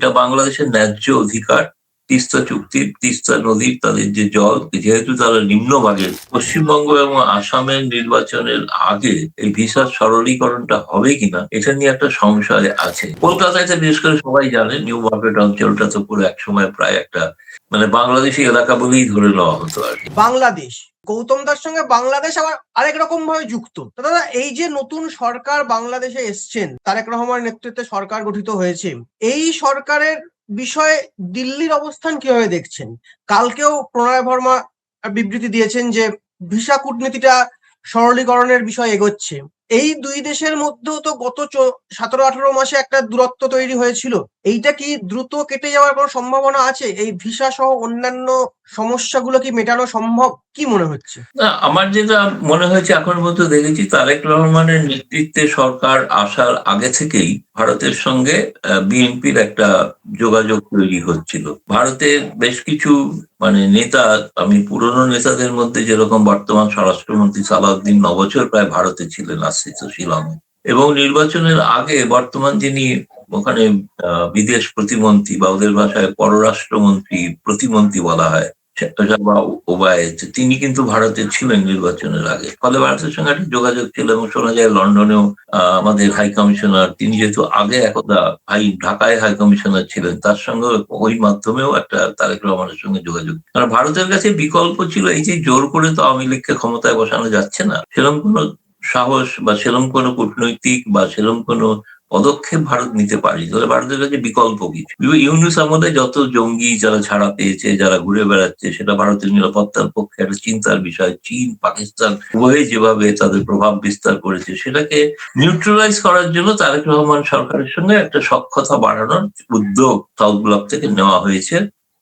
এটা বাংলাদেশের ন্যায্য অধিকার। তিস্তা চুক্তির, তিস্তা নদীর তাদের যে জল, যেহেতু তারা নিম্নভাগে, পশ্চিমবঙ্গ এবং আসামের নির্বাচনের আগে এই ভিসার সরলীকরণটা হবে কিনা এটা নিয়ে একটা সংশয় আছে। কলকাতায় তো বিশেষ করে সবাই জানে, নিউ মার্কেট অঞ্চলটা তো পুরো একসময় প্রায় একটা বাংলাদেশি এলাকা বলেই ধরে নেওয়া হতো আর কি। বাংলাদেশ, গৌতম দার সঙ্গে বাংলাদেশ আবার আরেক রকম ভাবে যুক্ত। তো দাদা, এই যে নতুন সরকার বাংলাদেশে এসছেন, তারেক রহমানের নেতৃত্বে সরকার গঠিত হয়েছে, এই সরকারের বিষয়ে দিল্লির অবস্থান কিভাবে দেখছেন? কালকেও প্রণয় বর্মা বিবৃতি দিয়েছেন যে ভিসা কূটনীতিটা সরলীকরণের বিষয় এগোচ্ছে। এই দুই দেশের মধ্যেও তো গত 17-18 মাসে একটা দূরত্ব তৈরি হয়েছিল। এইটা কি দ্রুত কেটে যাওয়ার কোনো সম্ভাবনা আছে? এই ভিসা সহ অন্যান্য সমস্যাগুলো কি মেটানো সম্ভব? কি মনে হচ্ছে? না, আমার যেটা মনে হয়েছে এখন পর্যন্ত দেখেছি, তারেক রহমানের নেতৃত্বে সরকার আসার আগে থেকেই ভারতের সঙ্গে বিএনপির একটা যোগাযোগ তৈরি হচ্ছিল। ভারতের বেশ কিছু নেতা, আমি পুরনো নেতাদের মধ্যে যেরকম বর্তমান স্বরাষ্ট্রমন্ত্রী সালাউদ্দিন 9 বছর প্রায় ভারতে ছিলেন, আশ্রিত শিলংয়ে, এবং নির্বাচনের আগে বর্তমান যিনি ওখানে বিদেশ প্রতিমন্ত্রী বা ওদের ভাষায় পররাষ্ট্রমন্ত্রী, প্রতিমন্ত্রী বলা হয়, বা ওবায়েদ, তিনি কিন্তু ভারতে ছিলেন নির্বাচনের আগে। ফলে ভারতের সঙ্গে একটা যোগাযোগ ছিল, এবং শোনা যায় লন্ডনেও আমাদের হাই কমিশনার, তিনি যেহেতু আগে একদা ঢাকায় হাই কমিশনার ছিলেন, তার সঙ্গে ওই মাধ্যমেও একটা তারেক রহমানের সঙ্গে যোগাযোগ। কারণ ভারতের কাছে বিকল্প ছিল, এই যে জোর করে তো আওয়ামী লীগকে ক্ষমতায় বসানো যাচ্ছে না, সেরকম কোনো সাহস বা সেরকম কোনো কূটনৈতিক বা সেরকম কোনো পদক্ষেপ ভারত নিতে পারি, তাহলে ভারতের কাছে বিকল্প কিছু। ইউনূস আমলে যত জঙ্গি যারা ছাড়া পেয়েছে, যারা ঘুরে বেড়াচ্ছে, সেটা ভারতের নিরাপত্তার পক্ষে একটা চিন্তার বিষয়। চীন, পাকিস্তান উভয়ে যেভাবে তাদের প্রভাব বিস্তার করেছে, সেটাকে নিউট্রালাইজ করার জন্য তারেক রহমান সরকারের সঙ্গে একটা সখ্যতা বাড়ানোর উদ্যোগ সাউথ ব্লক থেকে নেওয়া হয়েছে।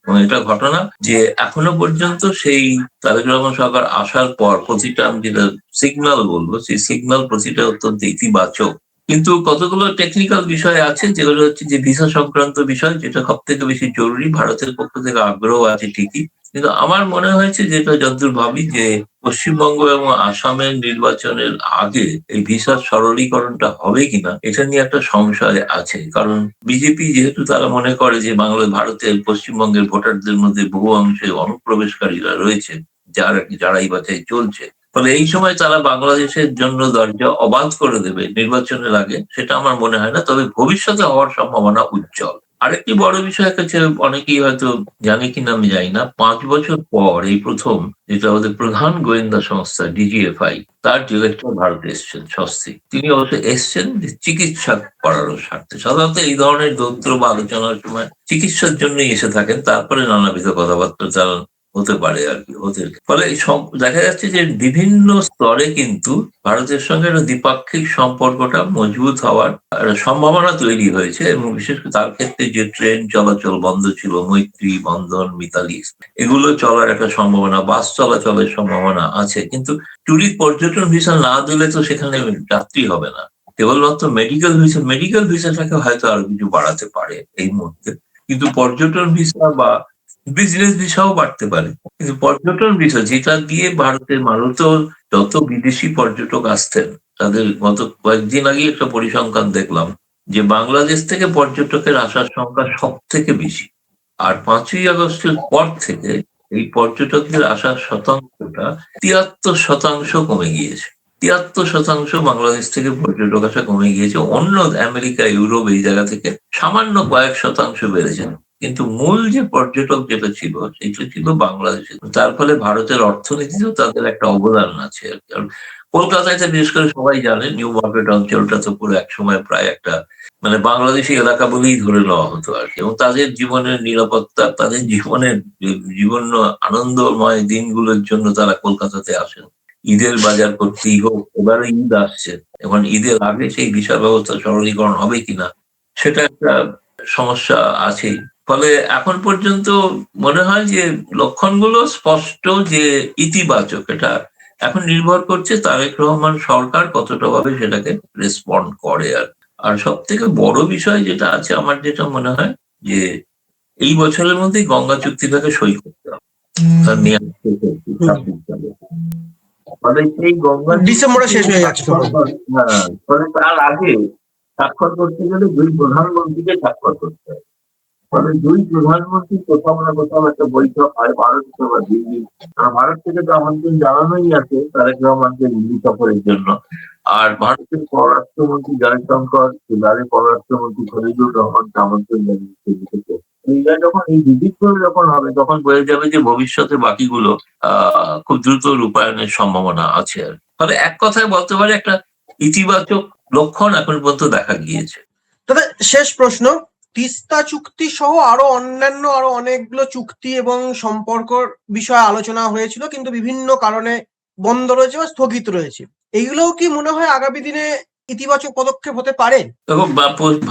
এবং এটা ঘটনা যে এখনো পর্যন্ত সেই তারেক রহমান সরকার আসার পর প্রতিটা, আমি যেটা সিগন্যাল বলবো, সেই সিগন্যাল প্রতিটা অত্যন্ত ইতিবাচক। কিন্তু কতগুলো টেকনিক্যাল বিষয় আছে, যেগুলো হচ্ছে যে ভিসা সংক্রান্ত বিষয়, যেটা সব থেকে বেশি জরুরি। ভারতের পক্ষ থেকে আগ্রহ আছে ঠিকই, কিন্তু আমার মনে হয়েছে, যেটা যতদূর ভাবি, যে পশ্চিমবঙ্গ এবং আসামের নির্বাচনের আগে এই ভিসার সরলীকরণটা হবে কিনা এটা নিয়ে একটা সংশয় আছে। কারণ বিজেপি যেহেতু তারা মনে করে যে ভারতের পশ্চিমবঙ্গের ভোটারদের মধ্যে বহু অংশে অনুপ্রবেশকারীরা রয়েছে, যারাই বাছাই চলছে, ফলে এই সময় তারা বাংলাদেশের জন্য দরজা অবাধ করে দেবে নির্বাচনের আগে, সেটা আমার মনে হয় না। তবে ভবিষ্যতে হওয়ার সম্ভাবনা উজ্জ্বল। আরেকটি বড় বিষয় হচ্ছে, অনেকেই হয়তো জানে কিনা আমি জানি না, 5 বছর পর এই প্রথম যেটা আমাদের প্রধান গোয়েন্দা সংস্থা ডিজিএফআই, তার ডিরেক্টর ভারতে এসছেন, স্বস্তি। তিনি অবশ্য এসছেন চিকিৎসা করার স্বার্থে। সাধারণত এই ধরনের দৌত্র বা আলোচনার সময় চিকিৎসার জন্যই এসে থাকেন, তারপরে নানাবিধ কথাবার্তা তারা হতে পারে আর কি হতে। ফলে দেখা যাচ্ছে যে বিভিন্ন স্তরে কিন্তু ভারতের সঙ্গে একটা দ্বিপাক্ষিক সম্পর্কটা মজবুত হওয়ার একটা সম্ভাবনা তৈরি হয়েছে। এবং বিশেষ করে তার ক্ষেত্রে যে ট্রেন চলাচল বন্ধ ছিল, মৈত্রী, বন্ধন, মিতালি, এগুলো চলার একটা সম্ভাবনা, বাস চলাচলের সম্ভাবনা আছে। কিন্তু ট্যুরিস্ট পর্যটন ভিসা না দিলে তো সেখানে যাত্রী হবে না। কেবলমাত্র মেডিকেল ভিসাটাকে হয়তো আরো কিছু বাড়াতে পারে এই মুহূর্তে, কিন্তু পর্যটন ভিসা বা বিজনেস ভিসাও বাড়তে পারে। কিন্তু পর্যটন ভিসা, যেটা দিয়ে ভারতের মানুষও, যত বিদেশি পর্যটক আসতেন, তাদের গত কয়েকদিন আগে একটা পরিসংখ্যান দেখলাম যে বাংলাদেশ থেকে পর্যটকের আসার সংখ্যা সব থেকে বেশি। আর 5ই আগস্টের পর থেকে এই পর্যটকদের আসার শতাংশটা 73% কমে গিয়েছে। 73% বাংলাদেশ থেকে পর্যটক আসা কমে গিয়েছে। অন্য আমেরিকা, ইউরোপ এই জায়গা থেকে সামান্য কয়েক শতাংশ বেড়েছে, কিন্তু মূল যে পর্যটক যেটা ছিল, সেটা ছিল বাংলাদেশে। তার ফলে ভারতের অর্থনীতিতেও তাদের একটা অবদান আছে আর কি। কারণ কলকাতায় তো বিশেষ করে সবাই জানে, নিউ মার্কেট অঞ্চলটা তো পুরো একসময় প্রায় একটা বাংলাদেশি এলাকা বলেই ধরে নেওয়া হতো আর কি। এবং তাদের জীবনের নিরাপত্তা, তাদের জীবন আনন্দময় দিনগুলোর জন্য তারা কলকাতাতে আসেন। ঈদের বাজার করতেই হোক, এবারে ঈদ আসছে, এখন ঈদের আগে সেই ভিসা ব্যবস্থা সরলীকরণ হবে কিনা সেটা একটা সমস্যা আছেই। ফলে এখন পর্যন্ত মনে হয় যে লক্ষণগুলো স্পষ্ট, যে ইতিবাচক। এটা এখন নির্ভর করছে তারেক রহমান সরকার কতটা ভাবে সেটাকে রেসপন্ড করে। আর সব থেকে বড় বিষয় যেটা আছে, আমার যেটা মনে হয়, যে এই বছরের মধ্যেই গঙ্গা চুক্তিটাকে সই করতে হবে। তার মেয়াদ শেষ হচ্ছে 26 সালে। ফলে সেই গঙ্গা ডিসেম্বরে শেষ হয়ে যাচ্ছে তো। ফলে তার আগে স্বাক্ষর করতে গেলে দুই প্রধানমন্ত্রীকে স্বাক্ষর করতে হবে। ফলে দুই প্রধানমন্ত্রী কোথাও না কোথাও একটা বৈঠক হয় ভারত অথবা দিল্লি। ভারত থেকে তো আমন্ত্রণ জানানোই আছে তারেক রহমানকে দিল্লি সফরের জন্য। আর ভারতের পররাষ্ট্রমন্ত্রী জয়শঙ্কর, এবারে পররাষ্ট্রমন্ত্রী খলিলুর রহমানকে আমন্ত্রণ জানিয়েছে দিল্লিতে। যখন এই ভিজিট করে যখন হবে তখন বোঝা যাবে যে ভবিষ্যতে বাকিগুলো খুব দ্রুত রূপায়ণের সম্ভাবনা আছে। আর ফলে এক কথায় বলতে পারে একটা ইতিবাচক লক্ষণ এখন পর্যন্ত দেখা গিয়েছে। তবে শেষ প্রশ্ন, তিস্তা চুক্তি সহ আরো অনেকগুলো চুক্তি এবং সম্পর্কর বিষয়ে আলোচনা হয়েছিল, কিন্তু বিভিন্ন কারণে বন্ধ রয়েছে বা স্থগিত রয়েছে। এইগুলোও কি মনে হয় আগামী দিনে ইতিবাচক পদক্ষেপ হতে পারে? দেখো,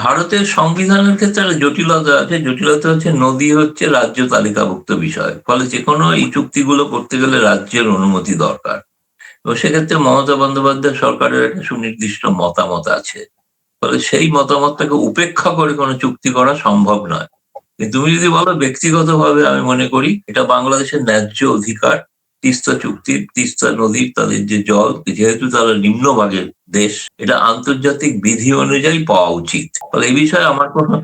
ভারতের সংবিধানের ক্ষেত্রে একটা জটিলতা আছে। জটিলতা হচ্ছে নদী হচ্ছে রাজ্য তালিকাভুক্ত বিষয়, ফলে যে কোনো এই চুক্তিগুলো করতে গেলে রাজ্যের অনুমতি দরকার। এবং সেক্ষেত্রে মমতা বন্দ্যোপাধ্যায় সরকারের একটা সুনির্দিষ্ট মতামত আছে, ফলে সেই মতামতটাকে উপেক্ষা করে কোনো চুক্তি করা সম্ভব নয়। কিন্তু তুমি যদি বলো ব্যক্তিগতভাবে, আমি মনে করি এটা বাংলাদেশের ন্যায্য অধিকার। তিস্তা চুক্তি, তিস্তা নদীর তাদের যে জল, যেহেতু তারা নিম্নভাগের দেশ, এটা আন্তর্জাতিক বিধি অনুযায়ী পাওয়া উচিত। ফলে এই বিষয়ে আমার কোনো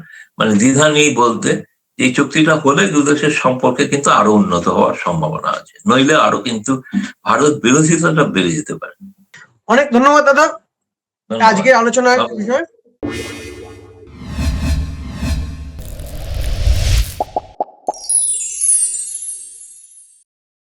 দ্বিধা নেই বলতে, এই চুক্তিটা হলে দু দেশের সম্পর্কে কিন্তু আরো উন্নত হওয়ার সম্ভাবনা আছে, নইলে আরো কিন্তু ভারত বিরোধিতাটা বেড়ে যেতে পারে। অনেক ধন্যবাদ দাদা ধন্যবাদ। আজকের আলোচনার বিষয়ে।